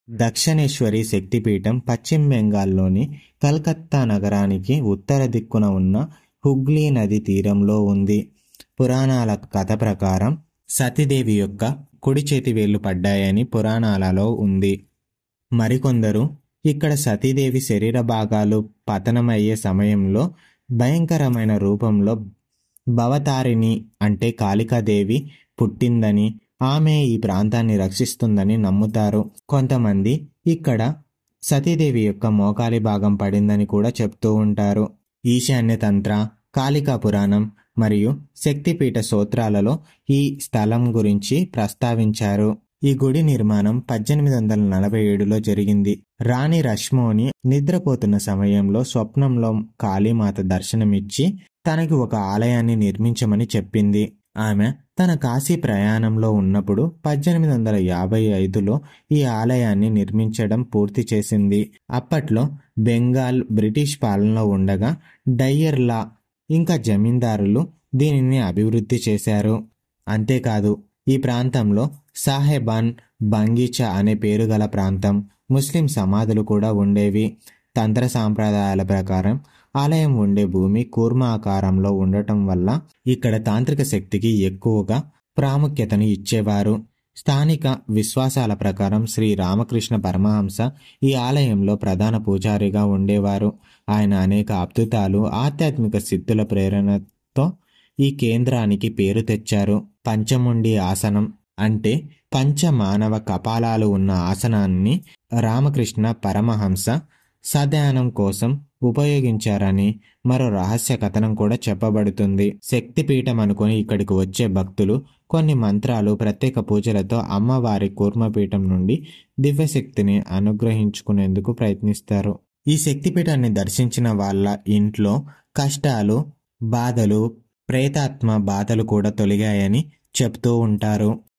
దక్షిణేశ్వరి శక్తిపీఠం పశ్చిమ బెంగాల్లోని కలకత్తా నగరానికి ఉత్తర దిక్కున ఉన్న హుగ్లీ నది తీరంలో ఉంది. పురాణాల కథ ప్రకారం సతీదేవి యొక్క కుడి చేతి వేళ్లు పడ్డాయని పురాణాలలో ఉంది. మరికొందరు ఇక్కడ సతీదేవి శరీర భాగాలు పతనమయ్యే సమయంలో భయంకరమైన రూపంలో భవతారిణి అంటే కాళికాదేవి పుట్టిందని, ఆమె ఈ ప్రాంతాన్ని రక్షిస్తుందని నమ్ముతారు. కొంతమంది ఇక్కడ సతీదేవి యొక్క మోకాలి భాగం పడిందని కూడా చెప్తూ ఉంటారు. ఈశాన్య తంత్ర, కాళికా పురాణం మరియు శక్తిపీఠ స్తోత్రాలలో ఈ స్థలం గురించి ప్రస్తావించారు. ఈ గుడి నిర్మాణం 1847లో జరిగింది. రాణి రష్మోని నిద్రపోతున్న సమయంలో స్వప్నంలో కాళీమాత దర్శనమిచ్చి తనకి ఒక ఆలయాన్ని నిర్మించమని చెప్పింది. ఆమె తన కాశీ ప్రయాణంలో ఉన్నప్పుడు 1855లో ఈ ఆలయాన్ని నిర్మించడం పూర్తి చేసింది. అప్పట్లో బెంగాల్ బ్రిటిష్ పాలనలో ఉండగా డయ్యర్లా ఇంకా జమీందారులు దీనిని అభివృద్ధి చేశారు. అంతేకాదు ఈ ప్రాంతంలో సాహెబాన్ బంగీచా అనే పేరు గల ప్రాంతం, ముస్లిం సమాధులు కూడా ఉండేవి. తంత్ర సాంప్రదాయాల ప్రకారం ఆలయం ఉండే భూమి కూర్మ ఆకారంలో ఉండటం వల్ల ఇక్కడ తాంత్రిక శక్తికి ఎక్కువగా ప్రాముఖ్యతను ఇచ్చేవారు. స్థానిక విశ్వాసాల ప్రకారం శ్రీ రామకృష్ణ పరమహంస ఈ ఆలయంలో ప్రధాన పూజారిగా ఉండేవారు. ఆయన అనేక అద్భుతాలు, ఆధ్యాత్మిక సిద్ధుల ప్రేరణతో ఈ కేంద్రానికి పేరు తెచ్చారు. పంచముండి ఆసనం అంటే పంచమానవ కపాలాలు ఉన్న ఆసనాన్ని రామకృష్ణ పరమహంస సధ్యానం కోసం ఉపయోగించారని మరో రహస్య కథనం కూడా చెప్పబడుతుంది. శక్తిపీఠం అనుకుని ఇక్కడికి వచ్చే భక్తులు కొన్ని మంత్రాలు, ప్రత్యేక పూజలతో అమ్మవారి కూర్మపీఠం నుండి దివ్యశక్తిని అనుగ్రహించుకునేందుకు ప్రయత్నిస్తారు. ఈ శక్తిపీఠాన్ని దర్శించిన వాళ్ళ ఇంట్లో కష్టాలు, బాధలు, ప్రేతాత్మ బాధలు కూడా తొలగాయని చెప్తూ ఉంటారు.